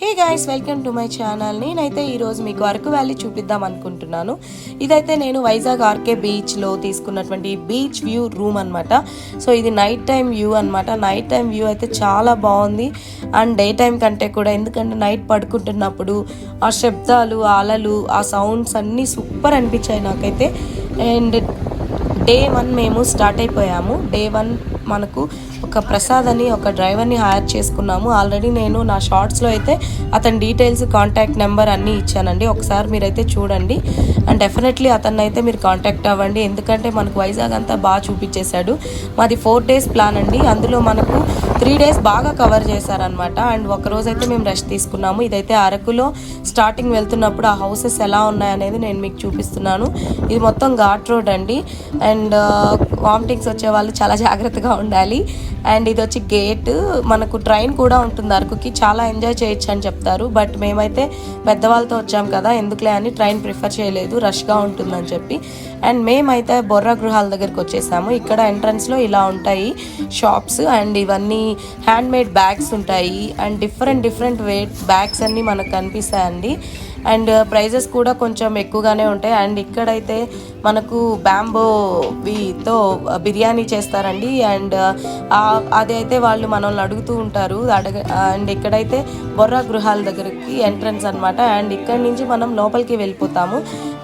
Hey guys, welcome to my channel. నేనైతే ఈరోజు మీకు అరకు వ్యాలీ చూపిద్దాం అనుకుంటున్నాను. ఇదైతే నేను వైజాగ్ ఆర్కే బీచ్లో తీసుకున్నటువంటి బీచ్ వ్యూ రూమ్ అనమాట. సో ఇది నైట్ టైం వ్యూ అనమాట. నైట్ టైం వ్యూ అయితే చాలా బాగుంది అండ్ డే టైం కంటే కూడా, ఎందుకంటే నైట్ పడుకుంటున్నప్పుడు ఆ శబ్దాలు, ఆ అలలు, ఆ సౌండ్స్ అన్నీ సూపర్ అనిపించాయి నాకైతే. అండ్ డే 1 మేము స్టార్ట్ అయిపోయాము. డే 1 మనకు ఒక ప్రసాద్ అని ఒక డ్రైవర్ని హైర్ చేసుకున్నాము. ఆల్రెడీ నేను నా షార్ట్స్లో అయితే అతని డీటెయిల్స్, కాంటాక్ట్ నెంబర్ అన్నీ ఇచ్చానండి. ఒకసారి మీరైతే చూడండి అండ్ డెఫినెట్లీ అతన్ని అయితే మీరు కాంటాక్ట్ అవ్వండి, ఎందుకంటే మనకు వైజాగ్ అంతా బాగా చూపించేశాడు. మాది 4 days ప్లాన్ అండి. అందులో మనకు 3 days బాగా కవర్ చేశారనమాట. అండ్ ఒకరోజు అయితే మేము రెస్ట్ తీసుకున్నాము. ఇదైతే అరకులో స్టార్టింగ్ వెళ్తున్నప్పుడు ఆ హౌసెస్ ఎలా ఉన్నాయనేది నేను మీకు చూపిస్తున్నాను. ఇది మొత్తం ఘాట్ రోడ్ అండి. అండ్ వామిటింగ్స్ వచ్చే వాళ్ళు చాలా జాగ్రత్తగా ఉండాలి. అండ్ ఇది వచ్చి గేట్. మనకు ట్రైన్ కూడా ఉంటుంది అరకుకి, చాలా ఎంజాయ్ చేయొచ్చు అని చెప్తారు. బట్ మేమైతే పెద్దవాళ్ళతో వచ్చాం కదా, ఎందుకులే అని ట్రైన్ ప్రిఫర్ చేయలేదు, రష్గా ఉంటుందని చెప్పి. అండ్ మేమైతే బొర్రా గృహాల దగ్గరికి వచ్చేసాము. ఇక్కడ ఎంట్రన్స్లో ఇలా ఉంటాయి షాప్స్ అండ్ ఇవన్నీ హ్యాండ్మేడ్ బ్యాగ్స్ ఉంటాయి అండ్ డిఫరెంట్ వెయిట్ బ్యాగ్స్ అన్నీ మనకు కనిపిస్తాయండి. అండ్ ప్రైజెస్ కూడా కొంచెం ఎక్కువగానే ఉంటాయి. అండ్ ఇక్కడైతే మనకు బ్యాంబోతో బిర్యానీ చేస్తారండి. అండ్ అది అయితే వాళ్ళు మనల్ని అడుగుతూ ఉంటారు. అండ్ ఇక్కడైతే బొర్రా గృహాల దగ్గరికి ఎంట్రన్స్ అనమాట. అండ్ ఇక్కడ నుంచి మనం లోపలికి వెళ్ళిపోతాము.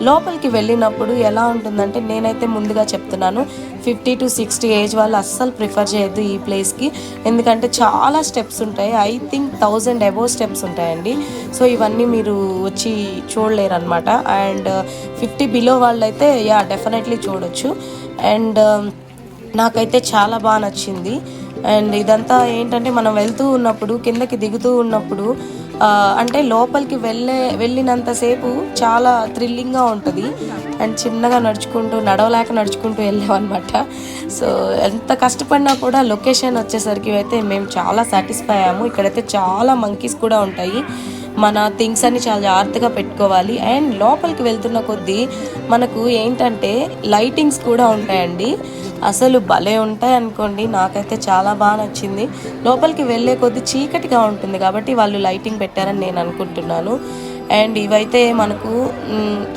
లోపలికి వెళ్ళినప్పుడు ఎలా ఉంటుందంటే, నేనైతే ముందుగా చెప్తున్నాను, 50 to 60 ఏజ్ వాళ్ళు అస్సలు ప్రిఫర్ చేయొద్దు ఈ ప్లేస్కి, ఎందుకంటే చాలా స్టెప్స్ ఉంటాయి. ఐ థింక్ 1000 అబోవ్ స్టెప్స్ ఉంటాయండి. సో ఇవన్నీ మీరు వచ్చి చూడలేరు అనమాట. అండ్ 50 బిలో వాళ్ళైతే డెఫినెట్లీ చూడొచ్చు. అండ్ నాకైతే చాలా బాగా నచ్చింది. అండ్ ఇదంతా ఏంటంటే, మనం వెళ్తూ ఉన్నప్పుడు, కిందకి దిగుతూ ఉన్నప్పుడు అంటే లోపలికి వెళ్ళినంతసేపు చాలా థ్రిల్లింగ్గా ఉంటుంది. అండ్ చిన్నగా నడవలేక నడుచుకుంటూ వెళ్ళామన్నమాట. సో ఎంత కష్టపడినా కూడా లొకేషన్ వచ్చేసరికి అయితే మేము చాలా సాటిస్ఫై అయ్యాము. ఇక్కడైతే చాలా మంకీస్ కూడా ఉంటాయి. మన థింగ్స్ అన్ని చాలా జాగ్రత్తగా పెట్టుకోవాలి. అండ్ లోపలికి వెళ్తున్న కొద్దీ మనకు ఏంటంటే లైటింగ్స్ కూడా ఉంటాయండి. అసలు భలే ఉంటాయి అనుకోండి. నాకైతే చాలా బాగా నచ్చింది. లోపలికి వెళ్ళే కొద్దీ చీకటిగా ఉంటుంది కాబట్టి వాళ్ళు లైటింగ్ పెట్టారని నేను అనుకుంటున్నాను. అండ్ ఇవైతే మనకు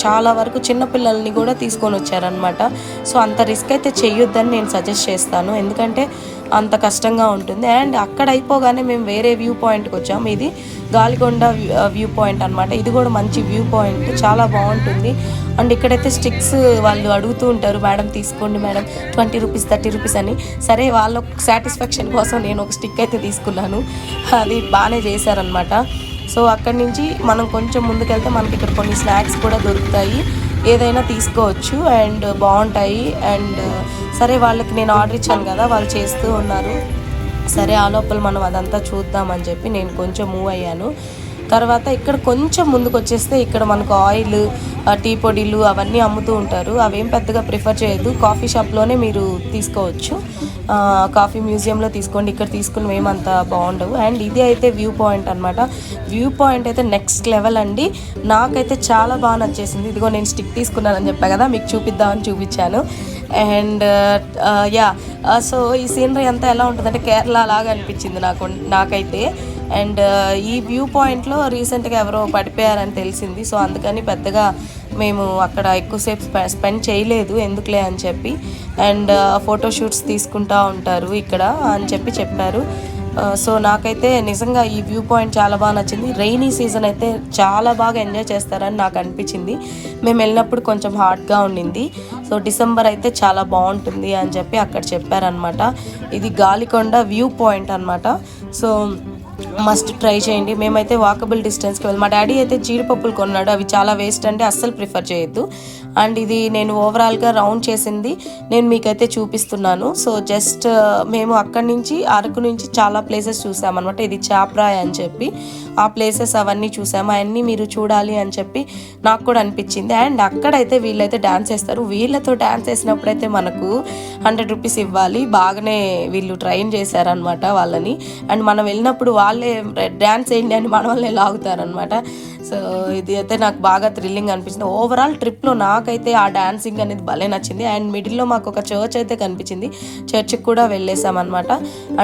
చాలా వరకు చిన్నపిల్లల్ని కూడా తీసుకొని వచ్చారనమాట. సో అంత రిస్క్ అయితే చెయ్యొద్దని నేను సజెస్ట్ చేస్తాను, ఎందుకంటే అంత కష్టంగా ఉంటుంది. అండ్ అక్కడ అయిపోగానే మేము వేరే వ్యూ పాయింట్కి వచ్చాము. ఇది గాలికొండ వ్యూ పాయింట్ అనమాట. ఇది కూడా మంచి వ్యూ పాయింట్, చాలా బాగుంటుంది. అండ్ ఇక్కడైతే స్టిక్స్ వాళ్ళు అడుగుతూ ఉంటారు, మేడం తీసుకోండి మేడం, 20 రూపీస్ 30 రూపీస్ అని. సరే, వాళ్ళ సాటిస్ఫాక్షన్ కోసం నేను ఒక స్టిక్ అయితే తీసుకున్నాను. అది బాగానే చేశారనమాట. సో అక్కడి నుంచి మనం కొంచెం ముందుకెళ్తే మనకి ఇక్కడ కొన్ని స్నాక్స్ కూడా దొరుకుతాయి, ఏదైనా తీసుకోవచ్చు అండ్ బాగుంటాయి. అండ్ సరే, వాళ్ళకి నేను ఆర్డర్ ఇచ్చాను కదా, వాళ్ళు చేస్తూ ఉన్నారు. సరే, ఆ లోపల మనం అదంతా చూద్దామని చెప్పి నేను కొంచెం మూవ్ అయ్యాను. తర్వాత ఇక్కడ కొంచెం ముందుకు వచ్చేస్తే ఇక్కడ మనకు ఆయిల్, టీ పొడిలు అవన్నీ అమ్ముతూ ఉంటారు. అవేం పెద్దగా ప్రిఫర్ చేయొద్దు, కాఫీ షాప్లోనే మీరు తీసుకోవచ్చు. కాఫీ మ్యూజియంలో తీసుకోండి, ఇక్కడ తీసుకుని ఏమంత బాగుండవు. అండ్ ఇది అయితే వ్యూ పాయింట్ అనమాట. వ్యూ పాయింట్ అయితే నెక్స్ట్ లెవెల్ అండి. నాకైతే చాలా బాగా నచ్చేసింది. ఇదిగో నేను స్టిక్ తీసుకున్నానని చెప్పా కదా, మీకు చూపిద్దామని చూపించాను. అండ్ సో ఈ సీనరీ అంతా ఎలా ఉంటుందంటే కేరళ లాగా అనిపించింది నాకైతే. అండ్ ఈ వ్యూ పాయింట్లో రీసెంట్గా ఎవరో పడిపోయారని తెలిసింది. సో అందుకని పెద్దగా మేము అక్కడ ఎక్కువసేపు స్పెండ్ చేయలేదు, ఎందుకులే అని చెప్పి. అండ్ ఫోటోషూట్స్ తీసుకుంటూ ఉంటారు ఇక్కడ అని చెప్పారు. సో నాకైతే నిజంగా ఈ వ్యూ పాయింట్ చాలా బాగా నచ్చింది. రెయినీ సీజన్ అయితే చాలా బాగా ఎంజాయ్ చేస్తారని నాకు అనిపించింది. మేము వెళ్ళినప్పుడు కొంచెం హాట్గా ఉండింది. సో డిసెంబర్ అయితే చాలా బాగుంటుంది అని చెప్పి అక్కడ చెప్పారనమాట. ఇది గాలికొండ వ్యూ పాయింట్ అనమాట. సో మస్ట్ ట్రై చేయండి. మేమైతే వాకబుల్ డిస్టెన్స్కి వెళ్ళి, మా డాడీ అయితే జీడిపప్పులు కొన్నాడు, అవి చాలా వేస్ట్ అంటే అస్సలు ప్రిఫర్ చేయొద్దు. అండ్ ఇది నేను ఓవరాల్గా రౌండ్ చేసింది నేను మీకైతే చూపిస్తున్నాను. సో జస్ట్ మేము అక్కడి నుంచి అరకు నుంచి చాలా ప్లేసెస్ చూసామన్నమాట. ఇది చాప్రాయ్ అని చెప్పి ఆ ప్లేసెస్ అవన్నీ చూసాము. అవన్నీ మీరు చూడాలి అని చెప్పి నాకు కూడా అనిపించింది. అండ్ అక్కడైతే వీళ్ళైతే డ్యాన్స్ వేస్తారు. వీళ్ళతో డ్యాన్స్ వేసినప్పుడైతే మనకు 100 రూపీస్ ఇవ్వాలి. బాగానే వీళ్ళు ట్రైన్ చేశారనమాట వాళ్ళని. అండ్ మనం వెళ్ళినప్పుడు వాళ్ళే డ్యాన్స్ వేయండి అని మన వాళ్ళే లాగుతారనమాట. సో ఇది అయితే నాకు బాగా థ్రిల్లింగ్ అనిపించింది. ఓవరాల్ ట్రిప్లో నాకైతే ఆ డాన్సింగ్ అనేది భలే నచ్చింది. అండ్ మిడిల్లో మాకు ఒక చర్చ్ అయితే కనిపించింది, చర్చ్కి కూడా వెళ్ళేసామన్నమాట.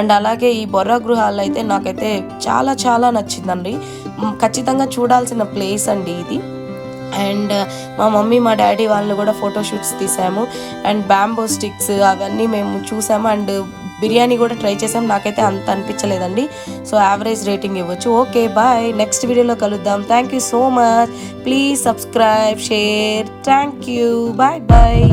అండ్ అలాగే ఈ బొర్రా గృహాలు అయితే నాకైతే చాలా చాలా నచ్చిందండి. ఖచ్చితంగా చూడాల్సిన ప్లేస్ అండి ఇది. అండ్ మా మమ్మీ మా డాడీ వాళ్ళు కూడా ఫోటోషూట్స్ తీసాము. అండ్ బ్యాంబో స్టిక్స్ అవన్నీ మేము చూసాము. అండ్ బిర్యానీ కూడా ట్రై చేసాం. నాకైతే అంత అనిపించలేదండి. సో యావరేజ్ రేటింగ్ ఇవ్వచ్చు. ఓకే బాయ్, నెక్స్ట్ వీడియోలో కలుద్దాం. Thank you so much. Please subscribe, share. Thank you. Bye bye.